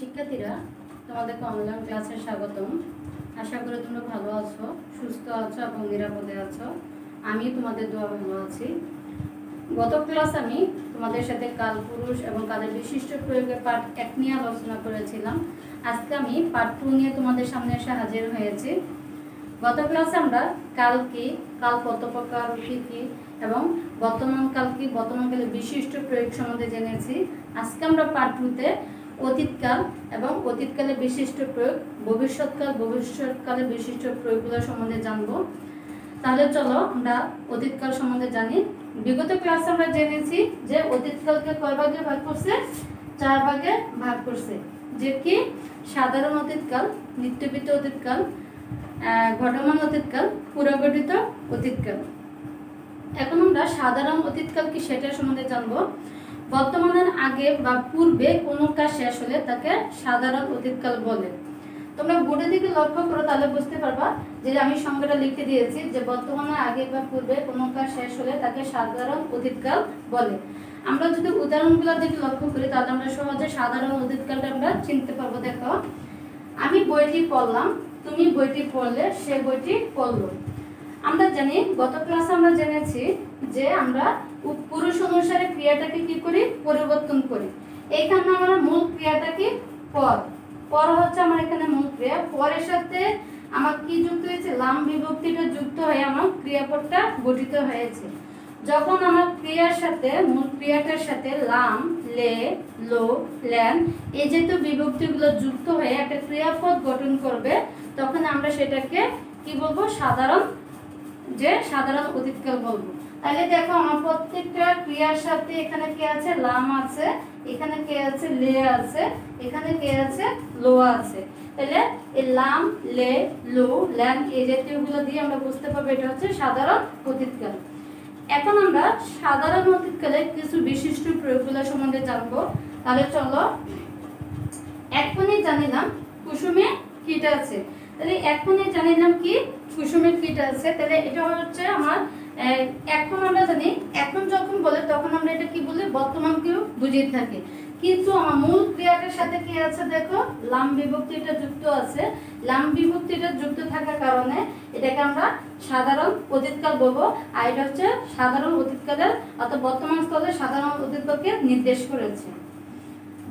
শিক্ষার্থীরা, তোমাদেরকে অনলাইন ক্লাসে স্বাগতম। আশা করি তোমরা ভালো আছো, সুস্থ আছো এবং নিরাপদে আছো। আমি তোমাদের দোয়া ভালো আছি। গত ক্লাস আমি তোমাদের সাথে কালপুরুষ এবং কালের বিশিষ্ট প্রয়োগের পার্ট 1 নিয়ে আলোচনা করেছিলাম। আজকে আমি পার্ট 2 নিয়ে তোমাদের সামনে এসে হাজির হয়েছি। গত ক্লাসে আমরা কাল কি, কাল কত প্রকার, কি এবং বর্তমান কাল কি, বর্তমানকালের বিশিষ্ট প্রয়োগ সম্বন্ধে জেনেছি। আজকে আমরা পার্ট 2-তে অতীতকাল এবং অতীতকালের বিশিষ্ট প্রয়োগ, ভবিষ্যৎকালের বিশিষ্ট প্রয়োগগুলো সম্বন্ধে জানবো। তাহলে চলো আমরা অতীতকাল সম্বন্ধে জানি। বিগত ক্লাসে আমরা জেনেছি যে অতীতকালকে কয় ভাগে ভাগ করছে? 4 ভাগে ভাগ করছে। যে কি? সাধারণ অতীতকাল, নিত্যবিত্ত অতীতকাল, ঘটমান অতীতকাল, পুনর্গঠিত অতীতকাল। এখন আমরা সাধারণ অতীতকাল কি সেটা সম্বন্ধে জানবো। বর্তমানের আগে বা পূর্বে কোনো কাজ শেষ হলে তাকে সাধারণ অতীতকাল বলে। তোমরা বোর্ডের দিকে লক্ষ্য করো, তাহলে বুঝতে পারবা যে আমি সংজ্ঞাটা লিখে দিয়েছি যে বর্তমানের আগে বা পূর্বে কোনো কাজ শেষ হলে তাকে সাধারণ অতীতকাল বলে। আমরা যদি উদাহরণগুলোর দিকে লক্ষ্য করি তাহলে আমরা সহজে সাধারণ অতীতকালটা আমরা চিনতে পারবো। দেখো, আমি বইটি পড়লাম, তুমি বইটি পড়লে, সে বইটি পড়লো। আমরা জানি, গত ক্লাসে আমরা জেনেছি যে আমরা পুরুষ অনুসারে ক্রিয়াটাকে কি করি? পরিবর্তন করি। এইখানে আমরা মূল ক্রিয়াটা কি? পর। পর হচ্ছে আমার এখানে মূল ক্রিয়া। পরের সাথে আমার কি যুক্ত হয়েছে? লাম বিভক্তিটা যুক্ত হয়ে আমার ক্রিয়াপদটা গঠিত হয়েছে। যখন আমার ক্রিয়ার সাথে, মূল ক্রিয়াটার সাথে লাম, লে, লো, ল্যান এই জাতীয় বিভক্তিগুলো যুক্ত হয়ে একটা ক্রিয়াপদ গঠন করবে, তখন আমরা সেটাকে কি বলবো? সাধারণ অতীতকাল বলবো। তাহলে দেখো, আমার প্রত্যেকটা ক্রিয়ার সাথে এখানে কে আছে? লাম আছে, এখানে কে আছে? লে আছে, এখানে কে আছে? লো আছে। তাহলে এই লাম, লে, লো, ল্যান এই জাতীয়গুলো দিয়ে আমরা বুঝতে পারবো এটা হচ্ছে সাধারণ অতীতকাল। এখন আমরা সাধারণ অতীতকালের কিছু বিশিষ্ট প্রয়োগগুলো সম্বন্ধে জানবো। তাহলে চলো, এখনই জানিলাম কুসুমে কীট আছে। তাহলে এখনই জানিলাম কি? কুসুমে কীট আছে। তাহলে এটা হচ্ছে আমার এখন আমরা জানি, এখন যখন বলে তখন আমরা এটা কি বলি? বর্তমানকেও বুঝিয়ে থাকি। কিন্তু আমার মূল ক্রিয়াটার সাথে কি আছে? দেখো, লাম বিভক্তিটা যুক্ত আছে। লাম বিভক্তিটা যুক্ত থাকার কারণে এটাকে আমরা সাধারণ অতীতকাল বলবো। আর এটা হচ্ছে সাধারণ অতীতকালের অর্থাৎ বর্তমান স্থলে সাধারণ অতীতকালকে নির্দেশ করেছে।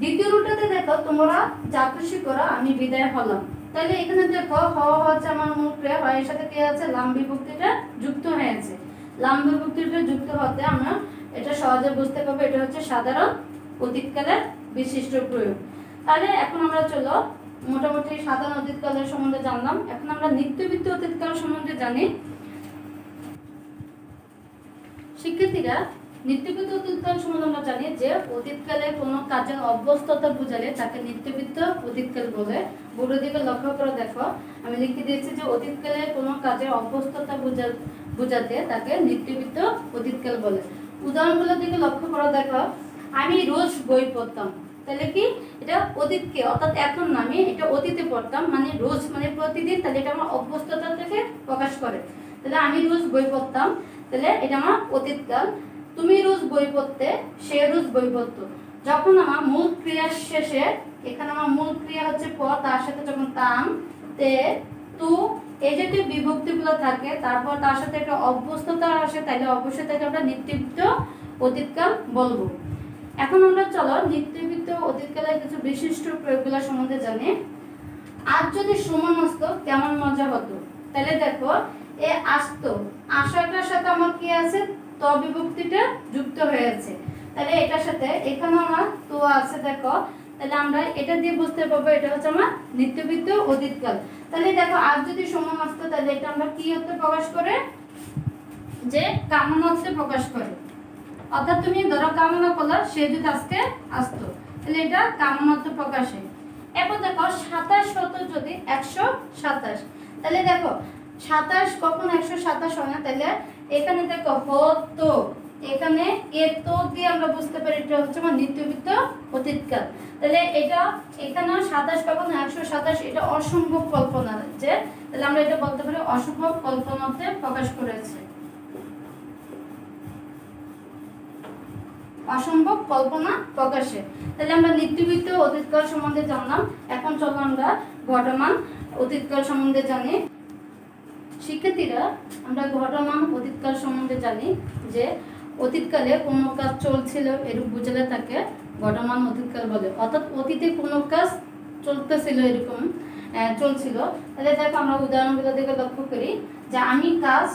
দ্বিতীয় রূপটাতে দেখো, তোমরা যা খুশি করো, আমি বিদায় হলাম। তাহলে এখানে দেখো, হচ্ছে আমার মূল ক্রিয়া, এর সাথে কি আছে? লাম বিভক্তিটা যুক্ত হয়েছে। লাম বিভক্তিটা যুক্ত হতে আমরা এটা সহজে বুঝতে পারবো এটা হচ্ছে সাধারণ অতীতকালের বিশিষ্ট প্রয়োগ। তাহলে এখন আমরা চলো মোটামুটি সাধারণ অতীতকালের সম্বন্ধে জানলাম। এখন আমরা নিত্যবিত্ত অতীতকাল সম্বন্ধে জানি। শিক্ষার্থীরা, নিত্যবিত্ত অতীতকাল সম্বন্ধে আমরা জানি যে অতীতকালে কোনো কাজের অভ্যস্ততা বোঝালে তাকে নিত্যবিত্ত অতীতকাল বলে। বোর্ডের দিকে লক্ষ্য করে দেখো, আমি লিখে দিয়েছি যে অতীতকালে কোনো কাজের অভ্যস্ততা বোঝাতে তাকে নিত্যবিত্ত অতীতকাল বলে। উদাহরণগুলোর দিকে লক্ষ্য করে দেখো, আমি রোজ বই পড়তাম। তাহলে কি? এটা অতীতকে, অর্থাৎ এখন না, আমি এটা অতীতে পড়তাম, মানে রোজ মানে প্রতিদিন। তাহলে এটা আমার অভ্যস্ততা থেকে প্রকাশ করে। তাহলে আমি রোজ বই পড়তাম, তাহলে এটা আমার অতীতকাল। তুমি রোজ বই পড়তে, সে রোজ বই পড়তো। যখন আমার মূল ক্রিয়ার শেষে, এখানে আমার মূল ক্রিয়া হচ্ছে পর, তার সাথে যখন তাম, তে, তু এই জাতীয় বিভক্তিগুলো থাকে, তারপর তার সাথে একটা অভ্যস্ততা আসে, তাহলে অবশ্যই তাকে আমরা নিত্যবিত্ত অতীতকাল বলবো। এখন আমরা চলো নিত্যবিত্ত অতীতকালের কিছু বিশিষ্ট প্রয়োগগুলো সম্বন্ধে জানি। আজ যদি সুমন আসতো কেমন মজা হতো। তাহলে দেখো, এ আসতো, আশাটার সাথে আমার কি আছে? ত বিভক্তিটা যুক্ত হয়েছে। তাহলে এটার সাথে এখানে আমার তো আছে। দেখো, তাহলে আমরা এটা দিয়ে বুঝতে পারবো এটা হচ্ছে আমার নিত্যবিত্ত অতীতকাল। তাহলে দেখো, আজ যদি সুমন আসতো, তাহলে এটা আমরা কি অর্থে প্রকাশ করে? যে কামনা অর্থে প্রকাশ করে। অর্থাৎ তুমি ধরো কামনা করলা, সে যদি আজকে আসতো, তাহলে এটা কামনা অর্থে প্রকাশে। এরপর দেখো, 27 হতো যদি 127। তাহলে দেখো, 27 কখন 127 হয় না? তাহলে এখানে দেখো হতো, এখানে এত দিয়ে আমরা বুঝতে পারি এটা হচ্ছে আমার নিত্যবিত্ত অতীতকাল। তাহলে এটা এখানে 27 কখন 127, এটা অসম্ভব কল্পনা। যে তাহলে আমরা এটা বলতে পারি অসম্ভব কল্পনাতে প্রকাশ করেছে। অসম্ভব কল্পনা প্রকাশে। তাহলে আমরা নিত্যবিত্ত অতীতকাল সম্বন্ধে জানলাম। এখন চলো আমরা ঘটমান অতীতকাল সম্বন্ধে জানি। শিক্ষার্থীরা, আমরা ঘটমান অতীতকাল সম্বন্ধে জানি যে অতীতকালে কোনো কাজ চলছিল এরূপ বুঝালে তাকে ঘটমান অতীতকাল বলে। অর্থাৎ অতীতে কোনো কাজ চলতেছিল, এরকম চলছিল। তাহলে দেখো আমরা উদাহরণগুলো দেখে লক্ষ্য করি যে আমি কাজ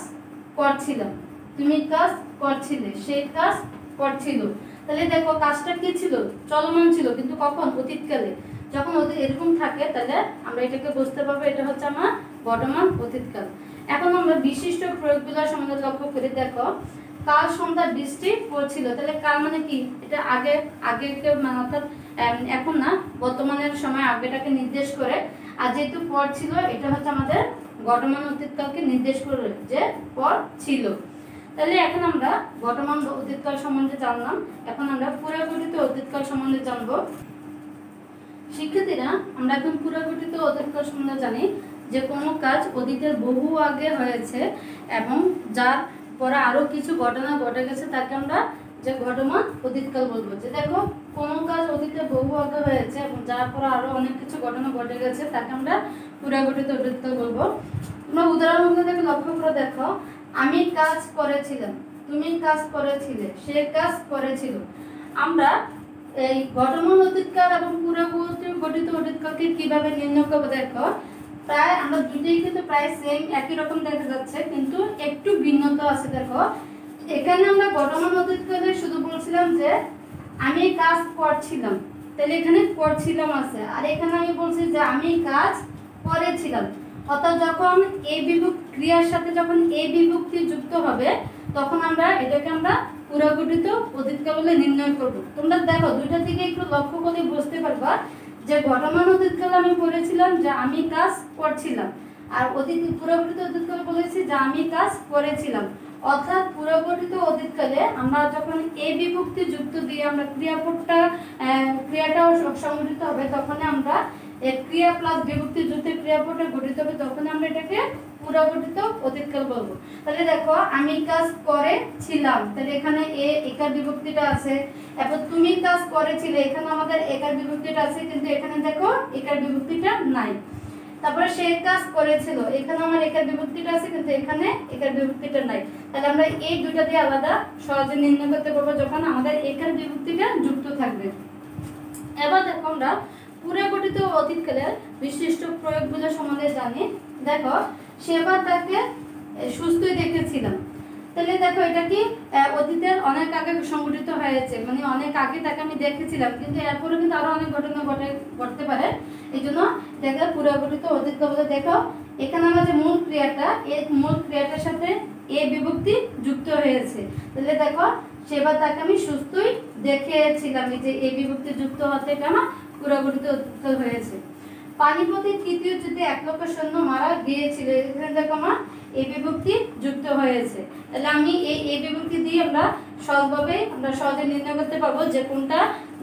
করছিলাম, তুমি কাজ করছিলে, সে কাজ করছিল। তাহলে দেখো কাজটা কি ছিল? চলমান ছিল, কিন্তু কখন? অতীতকালে। যখন এরকম থাকে তাহলে আমরা এটাকে বুঝতে পারবো এটা হচ্ছে আমার বর্তমান অতীতকাল। এখন আমরা বিশিষ্ট প্রয়োগগুলো সম্বন্ধে লক্ষ্য করি। দেখো কাল সন্ধ্যা বৃষ্টি পড়ছিল, তাহলে কাল মানে কি? এটা আগে মানে অর্থাৎ এখন না, বর্তমানের সময় আগেটাকে নির্দেশ করে। আর যেহেতু পড়ছিল, এটা হচ্ছে আমাদের বর্তমান অতীতকালকে নির্দেশ করে যে পড়ছিল। তাহলে এখন আমরা বর্তমান অতীতকাল সম্বন্ধে জানলাম। এখন আমরা পুরাগঠিত অতীতকাল সম্বন্ধে জানব। শিক্ষার্থীরা, আমরা এখন পুরাগঠিত অতীতকাল সম্বন্ধে জানি যে কোনো কাজ অতীতের বহু আগে হয়েছে এবং যার পরে আরো কিছু ঘটনা ঘটে গেছে তাকে আমরা যে ঘটমান অতীতকাল বলবো। যে দেখো কোনো কাজ অতীতে বহু আগে হয়েছে এবং যার পরে আরো অনেক কিছু ঘটনা ঘটে গেছে তাকে আমরা পুরাগঠিত অতীতকাল বলবো। তোমরা উদাহরণগুলো দেখে লক্ষ্য করে দেখো, আমি কাজ করেছিলাম, তুমি কাজ করেছিলে, সে কাজ করেছিল। আমরা এই ঘটমান অতীতকাল এবং পুরাগঠিত অতীতকালকে কিভাবে নির্ণয় করবো? দেখো প্রায় আমরা দুটোই কিন্তু প্রায় সেম একই রকম দেখা যাচ্ছে, কিন্তু একটু ভিন্নতা আছে। দেখো এখানে আমরা ঘটমান অতীতকালে শুধু বলছিলাম যে আমি কাজ করছিলাম, তাহলে এখানে করছিলাম আছে। আর এখানে আমি বলছি যে আমি কাজ করেছিলাম। অর্থাৎ যখন এই বিভক্তি ক্রিয়ার সাথে যখন এই বিভক্তি যুক্ত হবে তখন আমরা এটাকে আমরা পুরাগঠিত অতীতকাল বলে নির্ণয় করব। তোমরা দেখো দুইটা দিকে একটু লক্ষ্য করে বুঝতে পারবা যে ঘটমান অতীতকাল আমি বলেছিলাম যে আমি কাজ করছিলাম, আর পুরাগঠিত অতীতকাল বলেছি যে আমি কাজ করেছিলাম। অর্থাৎ পুরাগঠিত অতীতকালে আমরা যখন এই বিভক্তি যুক্ত দিয়ে আমরা ক্রিয়াটাও সংগঠিত হবে, তখন আমরা ক্রিয়া প্লাস বিভক্তি যুক্ত ক্রিয়াপদটা গঠিত হবে, তখন আমরা এটাকে পুরাগঠিত অতীতকাল বলবো। তাহলে দেখো আমি কাজ করেছিলাম, তাহলে এখানে একার বিভক্তিটা আছে। এরপর তুমি কাজ করেছিলে, এখানে আমাদের একার বিভক্তিটা আছে, কিন্তু এখানে দেখো একার বিভক্তিটা নাই। তারপরে সে কাজ করেছিল, এখানে আমার একার বিভক্তিটা আছে, কিন্তু এখানে একার বিভক্তিটা নাই। তাহলে আমরা এই দুইটা দিয়ে আলাদা সহজে নির্ণয় করতে পারবো যখন আমাদের একার বিভক্তিটা যুক্ত থাকবে। এবার দেখো আমরা পুরাগঠিত অতীতকালের বিশিষ্ট প্রয়োগগুলো সম্বন্ধে জানি। দেখো সেবার তাকে সুস্থই দেখেছিলাম, তাহলে দেখো এটা কি অতীতের অনেক আগে সংঘটিত হয়েছে, মানে অনেক আগে তাকে আমি দেখেছিলাম, কিন্তু এরপরে কিন্তু আরো অনেক ঘটনা ঘটতে পারে। এই জন্য এটাকে পুরাগঠিত অতীতকাল বলে। দেখো এখানে আমরা যে মূল ক্রিয়াটা, এই মূল ক্রিয়াটার সাথে এ বিভক্তি যুক্ত হয়েছে, তাহলে দেখো সেবার তাকে আমি সুস্থই দেখেছিলাম, এই যে এ বিভক্তি যুক্ত হতে এটা আমার পুরাগঠিত অতীতকাল হয়েছে। পানিপথের তৃতীয় যুদ্ধে 1 লক্ষ সৈন্য মারা গিয়েছিল, এখানে দেখো আমার এই বিভক্তি যুক্ত হয়েছে। তাহলে আমি এই বিভক্তি দিয়ে আমরা সহজভাবে আমরা সহজে নির্ণয় করতে পারবো যে কোনটা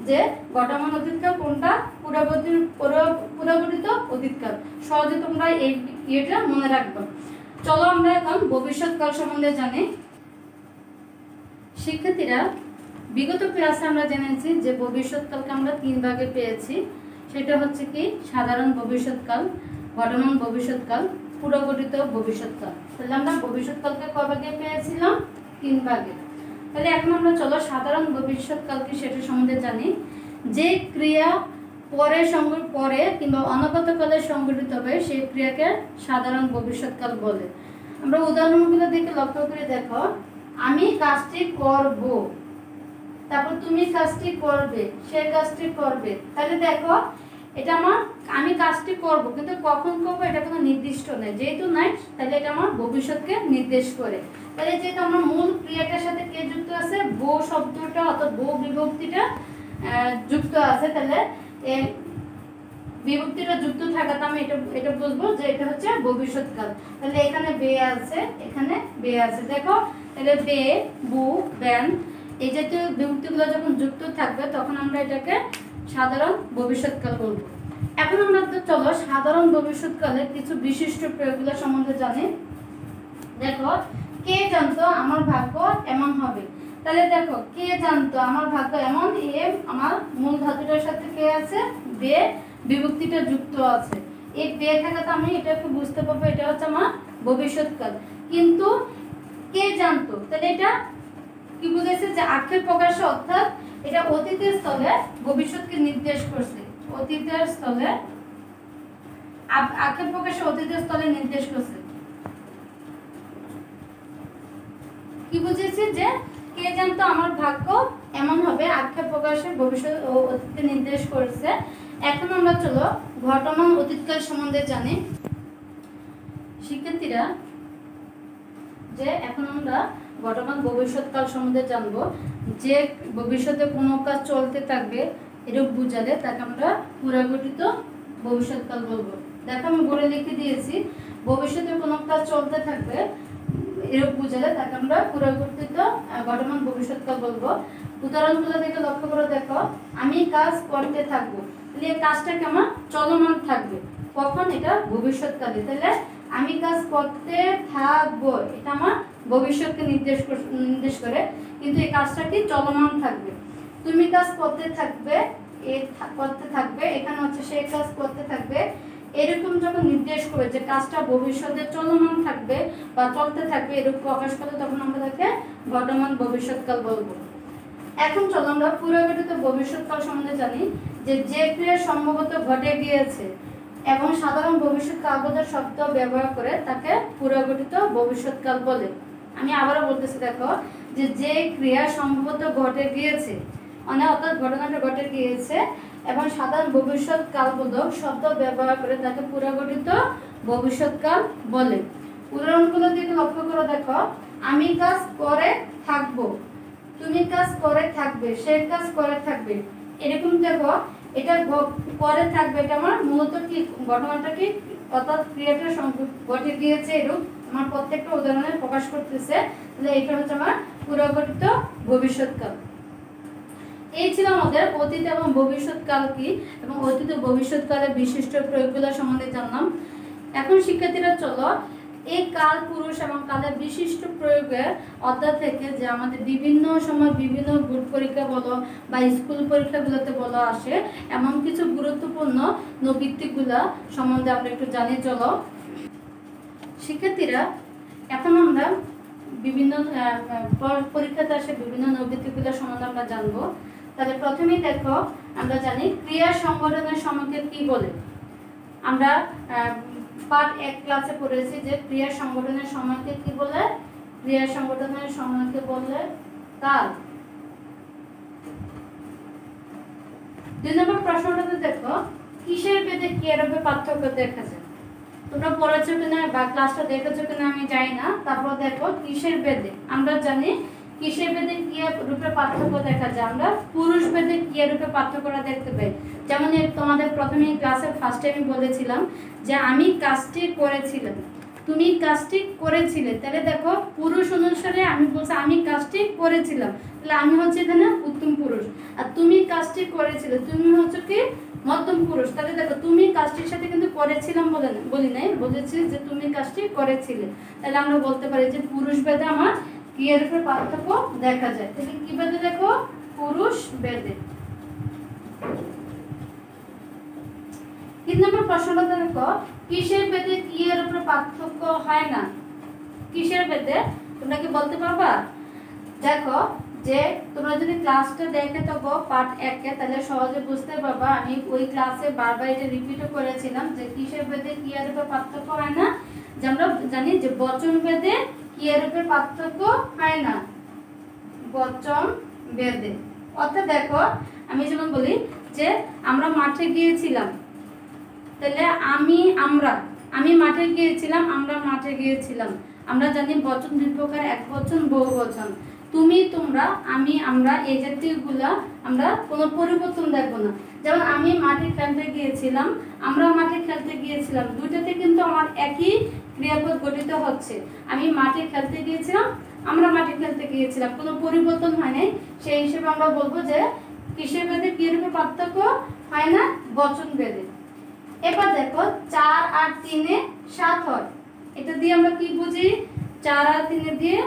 যে বর্তমান অতীতকাল, কোনটা পুরাগঠিত অতীতকাল। সহজে তোমরা এই ইয়েটা মনে রাখবে। চলো আমরা এখন ভবিষ্যৎকাল সম্বন্ধে জানি। শিক্ষার্থীরা, বিগত ক্লাসে আমরা জেনেছি যে ভবিষ্যৎকালকে আমরা 3 ভাগে পেয়েছি। সেটা হচ্ছে কি সাধারণ ভবিষ্যৎকাল, বর্তমান ভবিষ্যৎকাল, পুরাগঠিত ভবিষ্যৎকাল। তাহলে আমরা ভবিষ্যৎকালকে কয় ভাগে পেয়েছিলাম? 3 ভাগে। তাহলে এখন আমরা চলো সাধারণ ভবিষ্যৎকাল কি সেটা সম্বন্ধে জানি। যে ক্রিয়া পরে কিংবা অনাগত কালে সংঘটিত হবে সেই ক্রিয়াকে সাধারণ ভবিষ্যৎকাল বলে। আমরা উদাহরণগুলো দেখে লক্ষ্য করে দেখো, আমি কাজটি করব, তারপর তুমি কাজটি করবে, সে কাজটি করবে। তাহলে দেখো এটা আমি কাজটি করব, কিন্তু কখন করব এটা কোনো নির্দিষ্ট নেই, যেহেতু নাই তাহলে এটা আমার ভবিষ্যৎকে নির্দেশ করে। তাহলে যেহেতু আমার মূল ক্রিয়াটার সাথে কে যুক্ত আছে? বো শব্দটা অর্থাৎ বো বিভক্তিটা যুক্ত আছে, তাহলে এই বিভক্তিটা যুক্ত থাকাতে আমি এটা বুঝবো যে এটা হচ্ছে ভবিষ্যৎকাল। তাহলে এখানে বে আছে, এখানে বে আছে। দেখো তাহলে বে, বু, বেন এই জাতীয় বিভক্তিগুলো যখন যুক্ত থাকবে তখন আমরা এটাকে সাধারণ ভবিষ্যৎকাল বলবো। এখন আমরা চলো সাধারণ ভবিষ্যৎকালের কিছু বিশিষ্ট প্রয়োগগুলো সম্বন্ধে জানি। দেখো কে জানতো আমার ভাগ্য এমন হবে, তাহলে দেখো কে জানতো আমার ভাগ্য এমন, এ আমার মূল ধাতুটার সাথে কে আছে, বে বিভক্তিটা যুক্ত আছে। এই বে থাকাতে আমি এটা একটু বুঝতে পারবো এটা হচ্ছে আমার ভবিষ্যৎকাল। কিন্তু কে জানতো, তাহলে এটা কি বুঝাইছে যে আক্ষেপ প্রকাশে, অর্থাৎ এটা অতীতের স্থলে ভবিষ্যৎকে নির্দেশ করছে। অতীতের স্থলে আক্ষেপ প্রকাশে অতীতের স্থলে নির্দেশ করছে। কি বুঝেছি যে কে জানতো আমার ভাগ্য এমন হবে, আক্ষেপ প্রকাশে ভবিষ্যৎ ও অতীতে নির্দেশ করেছে। এখন আমরা চলো ঘটমান অতীতকাল সম্বন্ধে জানি শিক্ষার্থীরা, যে এখন আমরা বর্তমান ভবিষ্যৎকাল সম্বন্ধে জানবো। যে ভবিষ্যতে কোনো কাজ চলতে থাকবে এরূপ বুঝালে তাকে আমরা পুরাগঠিত ভবিষ্যৎকাল বলবো। দেখো আমি বলে লিখে দিয়েছি, ভবিষ্যতে কোনো কাজ চলতে থাকবে এরূপ বুঝালে তাকে আমরা পুরাগঠিত বর্তমান ভবিষ্যৎকাল বলবো। উদাহরণগুলো দেখে লক্ষ্য করে দেখো, আমি কাজ করতে থাকবো, তাহলে এই কাজটা কেমন চলমান থাকবে, কখন, এটা ভবিষ্যৎকালে। তাহলে আমি কাজ করতে থাকবো এটা আমার ভবিষ্যৎকে নির্দেশ করে, কিন্তু এই কাজটা কি চলমান থাকবে। তুমি কাজ করতে থাকবে, এখানে হচ্ছে সে কাজ করতে থাকবে, এরকম যখন নির্দেশ করে যে কাজটা ভবিষ্যতে চলমান থাকবে বা চলতে থাকবে এরকম প্রকাশ করে, তখন আমরা তাকে বর্তমান ভবিষ্যৎকাল বলবো। এখন চলো আমরা পুরাগঠিত ভবিষ্যৎকাল সম্বন্ধে জানি, যে ক্রিয়া সম্ভবত ঘটে গিয়েছে এবং সাধারণ ভবিষ্যৎ কালবোধক শব্দ ব্যবহার করে তাকে পুরাগঠিত ভবিষ্যৎকাল বলে। আমি আবারও বলতেছি, দেখো যে ক্রিয়া সম্ভবত ঘটে গিয়েছে, মানে অর্থাৎ ঘটনাটা ঘটে গিয়েছে এবং সাধারণ ভবিষ্যৎ কালবোধক শব্দ ব্যবহার করে তাকে পুরাগঠিত ভবিষ্যৎকাল বলে। উদাহরণগুলো দিকে লক্ষ্য করে দেখো, আমি কাজ করে থাকবো, তুমি কাজ করে থাকবে, সে কাজ করে থাকবে, এরকম দেখো এটা করে থাকবে, এটা আমার মূলত কি ঘটনাটা কি, অর্থাৎ ক্রিয়াটা ঘটে গিয়েছে এরূপ আমার প্রত্যেকটা উদাহরণে প্রকাশ করতেছে। তাহলে এটা হচ্ছে আমার পুরাগঠিত ভবিষ্যৎকাল। এই ছিল আমাদের অতীত এবং ভবিষ্যৎকাল কি এবং অতীত ও ভবিষ্যৎকালের বিশিষ্ট প্রয়োগগুলো সম্বন্ধে জানলাম। এখন শিক্ষার্থীরা চলো এই কাল, পুরুষ এবং কালের বিশিষ্ট প্রয়োগের অধ্যায় থেকে যে আমাদের বিভিন্ন সময় বিভিন্ন বোর্ড পরীক্ষা বলো বা স্কুল পরীক্ষাগুলোতে বলো আসে এমন কিছু গুরুত্বপূর্ণ নৈবিত্তিকগুলা সম্বন্ধে আমরা একটু জানি। চলো শিক্ষার্থীরা, এখন আমরা বিভিন্ন পরীক্ষাতে আসে বিভিন্ন নৈবিত্তিকগুলো সম্বন্ধে আমরা জানবো। তাহলে প্রথমেই দেখো আমরা জানি ক্রিয়া সংগঠনের সময়কে কি বলে। আমরা পার্ট 1 ক্লাসে পড়েছি যে ক্রিয়া সংগঠনের সময়কে কি বলে, ক্রিয়া সংগঠনের সময়কে বলে কাল। 2 নম্বর প্রশ্নটাতে দেখো কিসের ভেদে ক্রিয়ারূপে পার্থক্য দেখা যায়। তোমরা পড়েছো কিনা বা ক্লাসটা দেখেছো কিনা আমি জানি না। তারপর দেখো কিসের ভেদে, আমরা জানি কিসের ভেদে ক্রিয়া রূপে পার্থক্য দেখা যায়, আমরা পুরুষ ভেদে ক্রিয়া রূপে পার্থক্যটা দেখতে পাই। যেমন তোমাদের প্রথমে ক্লাসের ফার্স্টে আমি বলেছিলাম যে আমি কাজটি করেছিলাম, তুমি কাজটি করেছিলে, তাহলে দেখো পুরুষ অনুসারে আমি বলছি আমি কাজটি করেছিলাম, তাহলে আমি হচ্ছে এখানে উত্তম পুরুষ, আর তুমি কাজটি করেছিলে তুমি হচ্ছে কি মধ্যম পুরুষ। তাহলে দেখো তুমি কাজটির সাথে কিন্তু করেছিলাম বলি নাই, বলেছি যে তুমি কাজটি করেছিলে। তাহলে আমরা বলতে পারি যে পুরুষ ভেদে আমার ক্রিয়ার উপর পার্থক্য দেখা যায়। তাহলে কি ভেদে দেখো, পুরুষ ভেদে। 3 নম্বর প্রশ্নটা দেখো কিসের ভেদে ক্রিয়ার উপর পার্থক্য হয় না। কিসের ভেদে তোমরা কি বলতে পারবা? দেখো যে তোমরা যদি ক্লাসটা দেখে থাকো পার্ট 1 এ, তাহলে সহজে বুঝতে পারবা। আমি ওই ক্লাসে বারবার এটা রিপিটও করেছিলাম যে কিসের ভেদে ক্রিয়ার উপর পার্থক্য হয় না। যে আমরা জানি যে বচন ভেদে ক্রিয়ার উপর পার্থক্য হয় না, বচন ভেদে। অর্থাৎ দেখো আমি যেমন বলি যে আমরা মাঠে গিয়েছিলাম, তাহলে আমি মাঠে গিয়েছিলাম, আমরা মাঠে গিয়েছিলাম। আমরা জানি বচন 2 প্রকার, এক বচন, বহু বচন। তুমি, তোমরা, আমি, আমরা, এই জাতীয়গুলা আমরা কোনো পরিবর্তন দেখবো না। যেমন আমি মাঠে খেলতে গিয়েছিলাম, আমরা মাঠে খেলতে গিয়েছিলাম, দুইটাতে কিন্তু আমার একই ক্রিয়াপদ গঠিত হচ্ছে। আমি মাঠে খেলতে গিয়েছিলাম, আমরা মাঠে খেলতে গিয়েছিলাম, কোনো পরিবর্তন হয় নাই। সেই হিসেবে আমরা বলবো যে কিসের ভেদে ক্রিয়ারূপে পার্থক্য হয় না, বচন ভেদে। এবার দেখো 4 আর 3 এ 7 হয়, এটা দিয়ে আমরা কি বুঝি, 4 আর 3 দিয়ে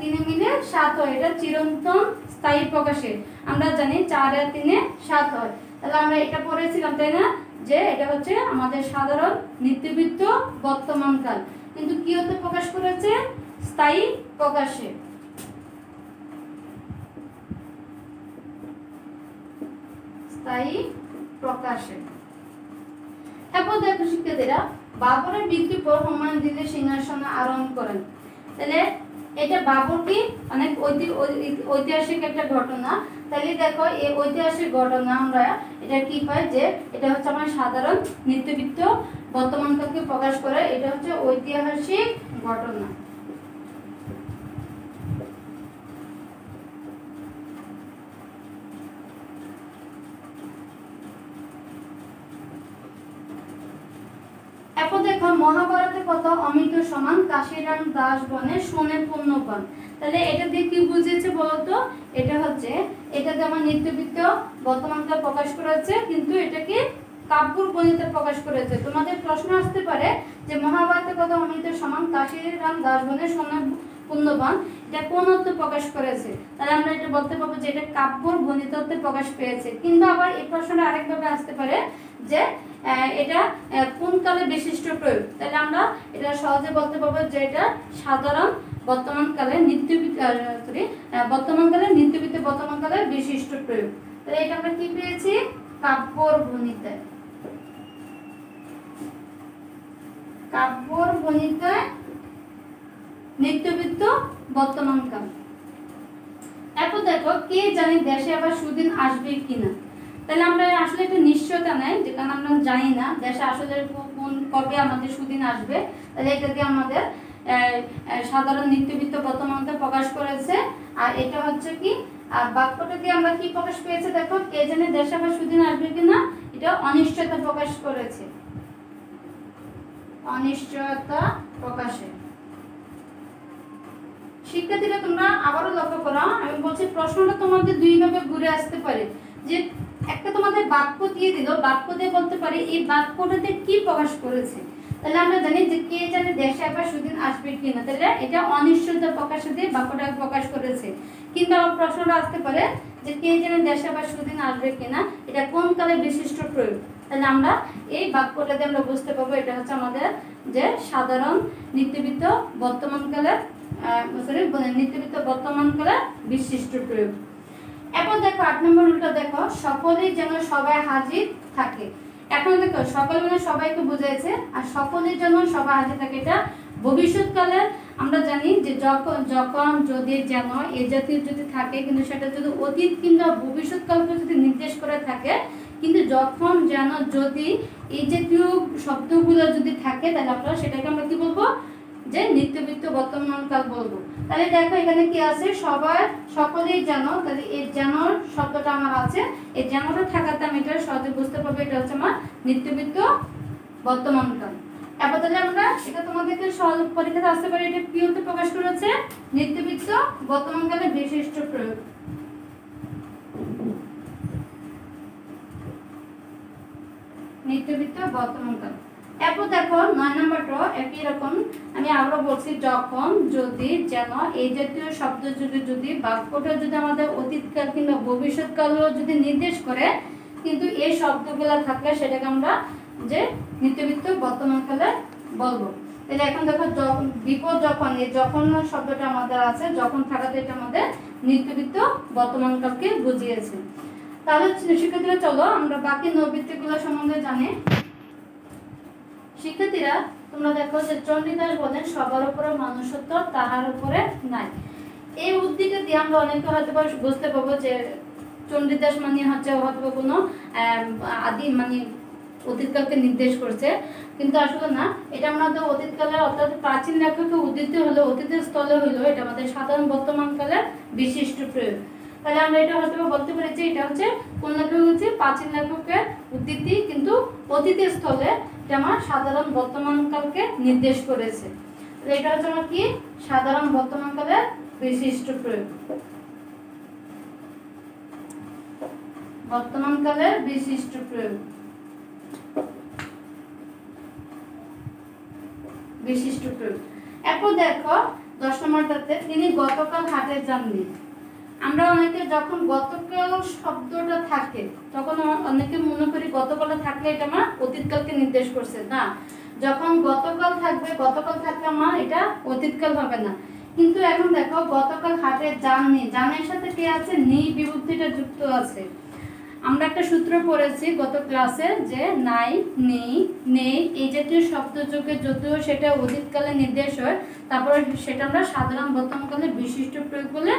3 মিলে 7 হয়, এটা চিরন্তন স্থায়ী প্রকাশে। আমরা জানি 4 আর 3 7 হয়, তাহলে আমরা এটা পড়েছিলাম তাই না, যে এটা হচ্ছে আমাদের সাধারণ নিত্যবৃত্ত বর্তমানকাল, কিন্তু কি হতে প্রকাশ করেছে, স্থায়ী প্রকাশে। স্থায়ী প্রকাশে। এরপর দেখো শিক্ষার্থীরা, বাবরের মৃত্যুর পর হুমায়ুন দিল্লির সিংহাসনে আরোহণ করেন। তাহলে এটা বাবর কি অনেক ঐতিহাসিক একটা ঘটনা। তাহলে দেখো এই ঐতিহাসিক ঘটনা আমরা এটা কি পাই, যে এটা হচ্ছে আমার সাধারণ নিত্যবৃত্ত বর্তমানকালকে প্রকাশ করে, এটা হচ্ছে ঐতিহাসিক ঘটনা। এরপর দেখো মহাভারতের কথা অমৃত সমান কাশীরাম দাস বনে শোনে পুণ্যবান। তাহলে এটা দিয়ে কি বুঝেছে বলতো, এটা হচ্ছে এটাতে আমার নিত্যবৃত্ত বর্তমানকাল প্রকাশ করেছে, কিন্তু এটাকে কাব্যর বনিতে প্রকাশ করেছে। তোমাদের প্রশ্ন আসতে পারে যে মহাভারতের কথা অমৃত সমান কাশীরাম দাস বনে শোনে পুণ্যবান, এটা কোন অর্থে প্রকাশ করেছে, তাহলে আমরা এটা বলতে পারবো যে এটা কাব্যর বনিত অর্থে প্রকাশ পেয়েছে। কিন্তু আবার এই প্রশ্নটা আরেকভাবে আসতে পারে যে এটা কোন কালে বিশিষ্ট প্রয়োগ, তাহলে আমরা এটা সহজে বলতে পারবো যে এটা সাধারণ বর্তমানকালে নিত্যবৃত্ত বর্তমানকালে বিশিষ্ট প্রয়োগ। তাহলে এটা আমরা কি পেয়েছি, কাব্যর বনিতে। কাব্যর বনিতে নিত্যবৃত্ত বর্তমানকাল। এরপর দেখো কে জানি দেশে আবার সুদিন আসবে কিনা। তাহলে আমরা আসলে একটা নিশ্চয়তা নাই, যে কারণ আমরা জানি না দেশে আসলে কবে আমাদের সুদিন আসবে। তাহলে এটা দিয়ে আমাদের সাধারণ নিত্যবৃত্ত বর্তমানকাল প্রকাশ করেছে। আর এটা হচ্ছে কি, আর বাক্যটা দিয়ে আমরা কি প্রকাশ পেয়েছে, দেখো কে জানে দেশে আবার সুদিন আসবে কিনা, এটা অনিশ্চয়তা প্রকাশ করেছে, অনিশ্চয়তা প্রকাশে। শিক্ষার্থীরা তোমরা আবারও লক্ষ্য করো, আমি বলছি প্রশ্নটা তোমাদের দুই ভাবে ঘুরে আসতে পারে, যে একটা তোমাদের বাক্য দিয়ে দিল, বাক্য দিয়ে বলতে পারি এই বাক্যটাতে কি প্রকাশ করেছে। তাহলে আমরা জানি যে কে জানে দেশে আবার সুদিন আসবে কিনা, তাহলে এটা অনিশ্চয়তা প্রকাশে দিয়ে বাক্যটা প্রকাশ করেছে। কিন্তু আবার প্রশ্নটা আসতে পারে যে কে জানে দেশে আবার সুদিন আসবে কিনা, এটা কোন কালে বিশিষ্ট প্রয়োগ। তাহলে আমরা এই বাক্যটা দিয়ে আমরা বুঝতে পারবো এটা হচ্ছে আমাদের যে সাধারণ নিত্যবৃত্ত বর্তমানকালের নিত্যবৃত্ত বর্তমানকালের বিশিষ্ট প্রয়োগ। এখন দেখো 8 নম্বর উল্টো দেখো, সকলেই যেন সবাই হাজির থাকে। এখন দেখো সকল মানে সবাইকে বোঝাইছে, আর সকলের জন্য সবাই হাজির থাকে এটা ভবিষ্যৎকালে। আমরা জানি যে যখন যদি যেন এই জাতীয় যদি থাকে, কিন্তু সেটা যদি অতীত কিংবা ভবিষ্যৎকালকে যদি নির্দেশ করে থাকে, কিন্তু যখন যেন যদি এই জাতীয় শব্দগুলো যদি থাকে, তাহলে আমরা সেটাকে আমরা কি বলবো, যে নিত্যবৃত্ত বর্তমানকাল বলবো। তাহলে দেখো এখানে কি আছে, সবাই সকলেই জানো, তাহলে এই জানোর শব্দটা আমার আছে, এই জানোটা থাকাতে আমি এটা সহজে বুঝতে পারবো এটা হচ্ছে আমার নিত্যবৃত্ত বর্তমানকাল। এবার তাহলে আমরা এটা তোমাদেরকে সহজ পরীক্ষাতে আসতে পারি, এটা কি হতে প্রকাশ করেছে, নিত্যবৃত্ত বর্তমানকালের বিশিষ্ট প্রয়োগ। নিত্যবৃত্ত বর্তমানকাল। এরপর দেখো 9 নম্বরটা একই রকম, আমি আবারও বলছি, যখন যদি যেন এই জাতীয় শব্দ যদি বাক্যটা যদি আমাদের অতীতকাল কিংবা ভবিষ্যৎকালও যদি নির্দেশ করে, কিন্তু এই শব্দগুলো থাকলে সেটাকে আমরা যে নিত্যবৃত্ত বর্তমানকালে বলবো। তাহলে এখন দেখো বিপদ যখন, এই যখন শব্দটা আমাদের আছে, যখন থাকাতে এটা আমাদের নিত্যবৃত্ত বর্তমানকালকে বুঝিয়েছে। তাহলে শিক্ষার্থীরা চলো আমরা বাকি নৈবৃত্তিগুলো সম্বন্ধে জানি। শিক্ষার্থীরা তোমরা দেখো যে চণ্ডীদাস বলেন সবার উপরে মনুষ্যত্ব তাহার উপরে নাই। এই উক্তিটা দিয়ে আমরা অনেকে হয়তো বুঝতে পারবো যে চণ্ডীদাস মানে হচ্ছে হয়তো কোনো আদি মানে অতীতকালকে নির্দেশ করছে, কিন্তু আসলে না, এটা আমাদের অতীতকালের অর্থাৎ প্রাচীন লেখকে উদ্ধৃতি হলো, অতীতের স্থলে হলো, এটা আমাদের সাধারণ বর্তমানকালের বিশিষ্ট প্রয়োগ। তাহলে আমরা এটা হয়তো বলতে পারি যে এটা হচ্ছে কোন লেখক হচ্ছে প্রাচীন লেখকের উদ্ধৃতি, কিন্তু অতীতের স্থলে এটা আমার সাধারণ বর্তমানকালকে নির্দেশ করেছে। এটা হচ্ছে আমার কি সাধারণ বর্তমানকালের বিশিষ্ট প্রয়োগ। বর্তমানকালের বিশিষ্ট প্রয়োগ, বিশিষ্ট প্রয়োগ। এরপর দেখো 10 নম্বরটাতে তিনি গতকাল হাটে যাননি। আমরা অনেকে যখন গতকাল শব্দটা থাকে তখন অনেকে মনে করি গতকালে থাকলে এটা আমার অতীতকালকে নির্দেশ করছে। না, যখন গতকাল থাকবে, গতকাল থাকলে আমার এটা অতীতকাল হবে না। কিন্তু এখন দেখো গতকাল হাটে যাননি, যানের সাথে কে আছে? নি বিভক্তিটা যুক্ত আছে। আমরা একটা সূত্র পড়েছি গত ক্লাসে যে নাই, নেই, নেই এই জাতীয় শব্দ যোগে যদিও সেটা অতীতকালে নির্দেশ হয়, তারপরে সেটা আমরা সাধারণ বর্তমানকালে বিশিষ্ট প্রয়োগ বলে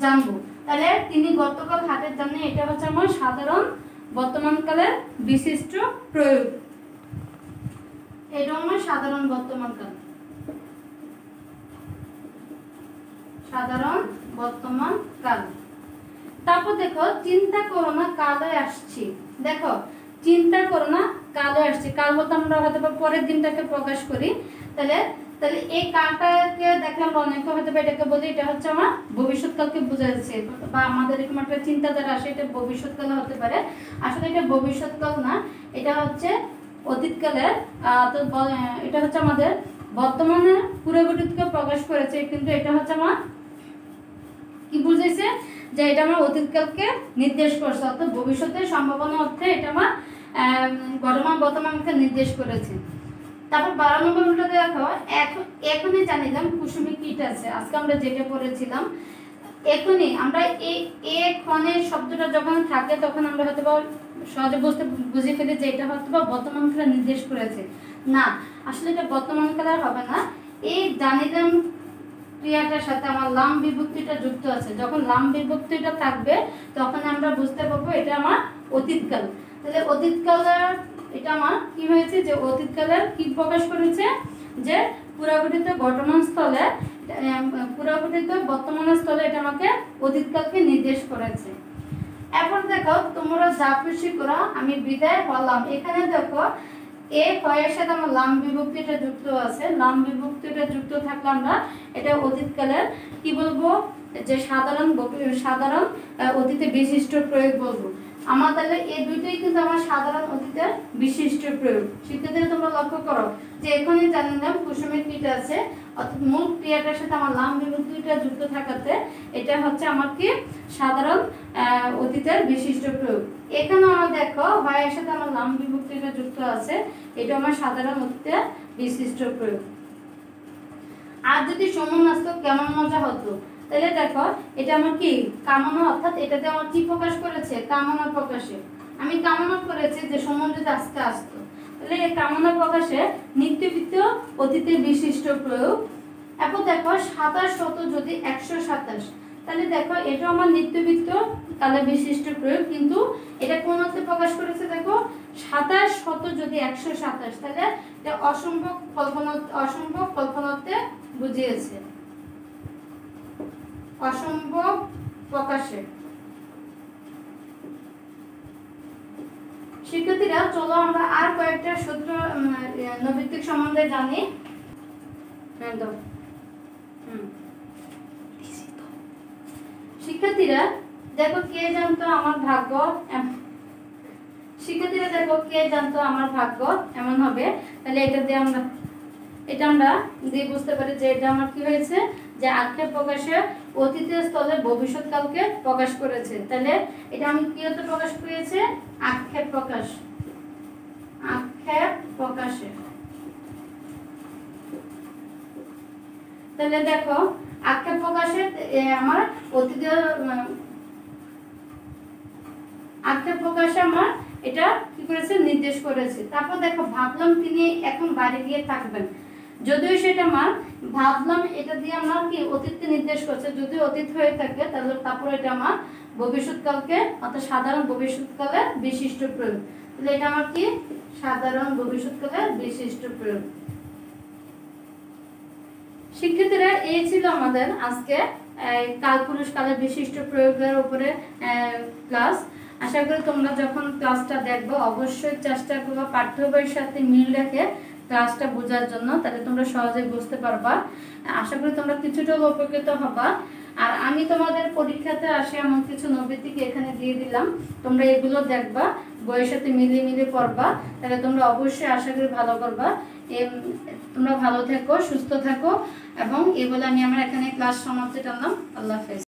জানবো। তাহলে তিনি গতকাল হাটে যাননি, এটা হচ্ছে আমার সাধারণ বর্তমানকালের বিশিষ্ট প্রয়োগ। এটা আমার সাধারণ বর্তমানকাল, সাধারণ বর্তমান কাল। তারপর দেখো চিন্তা করো না কালে আসছি। দেখো চিন্তা করো না কালে আসছি, কাল বলতে আমরা হয়তো পরের দিনটাকে প্রকাশ করি। তাহলে তাহলে এই কালটাকে দেখলাম অনেকে হয়তো এটাকে বলি এটা হচ্ছে আমার ভবিষ্যৎকালকে বোঝাচ্ছে, বা আমাদের এরকম একটা চিন্তাধারা আসে এটা ভবিষ্যৎকালে হতে পারে। আসলে এটা ভবিষ্যৎকাল না, এটা হচ্ছে অতীতকালের। তো এটা হচ্ছে আমাদের বর্তমানে পুরোগতিকে প্রকাশ করেছে, কিন্তু এটা হচ্ছে আমার কি বুঝাইছে যে এটা আমার অতীতকালকে নির্দেশ করছে, অর্থাৎ ভবিষ্যতের সম্ভাবনা অর্থে এটা আমার বর্তমানকে নির্দেশ করেছে। তারপর 12 নম্বর উল্টো দেখো, এখনই জানিলাম কুসুমে কীট আছে। আজকে আমরা যেটা পড়েছিলাম এখনই, আমরা এই এখনের শব্দটা যখন থাকে তখন আমরা হয়তো সহজে বুঝে ফেলি যে এটা হয়তো বর্তমানকালে নির্দেশ করেছে। না, আসলে এটা বর্তমানকালে হবে না। এই জানিলাম ক্রিয়াটার সাথে আমার লাম বিভক্তিটা যুক্ত আছে। যখন লাম বিভক্তিটা থাকবে তখন আমরা বুঝতে পারবো এটা আমার অতীতকাল। তাহলে অতীতকালের এটা আমার কি হয়েছে যে অতীতকালের কি প্রকাশ করেছে যে পুরাগঠিত ঘটনার স্থলে, পুরাগঠিত বর্তমান স্থলে এটা আমাকে অতীতকালকে নির্দেশ করেছে। এরপর দেখো তোমরা যা খুশি করো আমি বিদায় হলাম। এখানে দেখো এ হয়ের সাথে আমার লাম বিভক্তিটা যুক্ত আছে। লাম বিভক্তিটা যুক্ত থাকলে আমরা এটা অতীতকালের কি বলবো যে সাধারণ অতীতে বিশিষ্ট প্রয়োগ বলবো। আমার তাহলে এই দুইটাই কিন্তু আমার সাধারণ অতীতের বিশিষ্ট প্রয়োগ। শিক্ষার্থীরা তোমরা লক্ষ্য করো যে এখনই জানলাম কুসুমের কীট আছে, অর্থাৎ মূল ক্রিয়াটার সাথে আমার লাম বিভক্তিটা যুক্ত থাকাতে এটা হচ্ছে আমার কি সাধারণ অতীতের বিশিষ্ট প্রয়োগ। এখানে আমার দেখো হয়ের সাথে আমার লাম বিভক্তিটা যুক্ত আছে, এটা আমার সাধারণ অতীতের বিশিষ্ট প্রয়োগ। আর যদি সমন আসতো কেমন মজা হতো। তাহলে দেখো এটা আমার কি কামনা, অর্থাৎ এটাতে আমার কি প্রকাশ করেছে? কামনা প্রকাশে। আমি কামনা করেছি যে সমন যদি আজকে আসতো। তাহলে এই কামনা প্রকাশে নিত্যবিত্ত অতীতের বিশিষ্ট প্রয়োগ। এখন দেখো 27 যদি 127, তাহলে দেখো এটা আমার নিত্যবিত্ত কালে বিশিষ্ট প্রয়োগ, কিন্তু এটা কোন অর্থে প্রকাশ করেছে? দেখো 27 যদি 127, তাহলে এটা অসম্ভব কল্পনাতে বুঝিয়েছে, অসম্ভব প্রকাশে। শিক্ষার্থীরা চলো আমরা আর কয়েকটা সূত্র নৈমিত্তিক সম্বন্ধে জানি। শিক্ষার্থীরা দেখো কে জানতো আমার ভাগ্য, শিক্ষার্থীরা দেখো কে জানতো আমার ভাগ্য এমন হবে। তাহলে এটা আমরা দিয়ে বুঝতে পারি যে এটা আমার কি হয়েছে যে আক্ষেপ প্রকাশে অতীতের স্থলে ভবিষ্যৎকালকে প্রকাশ করেছে। তাহলে এটা আমি কি হতে প্রকাশ করেছে? আক্ষেপ প্রকাশে। তাহলে দেখো আক্ষেপ প্রকাশে আমার অতীতের আক্ষেপ প্রকাশে আমার এটা কি করেছে? নির্দেশ করেছে। তারপর দেখো ভাবলাম তিনি এখন বাড়ি গিয়ে থাকবেন। যদিও সেটা আমার ভাবলাম এটা দিয়ে আমার কি অতীতকে নির্দেশ করছে, যদি অতীত হয়ে থাকে তাহলে তারপর এটা আমার ভবিষ্যৎকালকে অর্থাৎ সাধারণ ভবিষ্যৎকালের বিশিষ্ট প্রয়োগ। তাহলে এটা আমার কি সাধারণ ভবিষ্যৎকালের বিশিষ্ট প্রয়োগ। শিক্ষার্থীরা এই ছিল আমাদের আজকে কালপুরুষ কালের বিশিষ্ট প্রয়োগের উপরে ক্লাস। আশা করি তোমরা যখন ক্লাসটা দেখবো অবশ্যই চেষ্টা করবো পাঠ্য বইয়ের সাথে মিল রেখে ক্লাসটা বোঝার জন্য, তাহলে তোমরা সহজেই বুঝতে পারবা। আশা করি তোমরা কিছুটা উপকৃত হবা। আর আমি তোমাদের পরীক্ষাতে আসে এমন কিছু নৈবেদিক এখানে দিয়ে দিলাম, তোমরা এগুলো দেখবা, বইয়ের সাথে মিলিয়ে মিলিয়ে পড়বা, তাহলে তোমরা অবশ্যই আশা করি ভালো করবা। তোমরা ভালো থেকো, সুস্থ থাকো, এবং এগুলো আমি আমার এখানে ক্লাস সমাপ্তি টানলাম। আল্লাহ হাফেজ।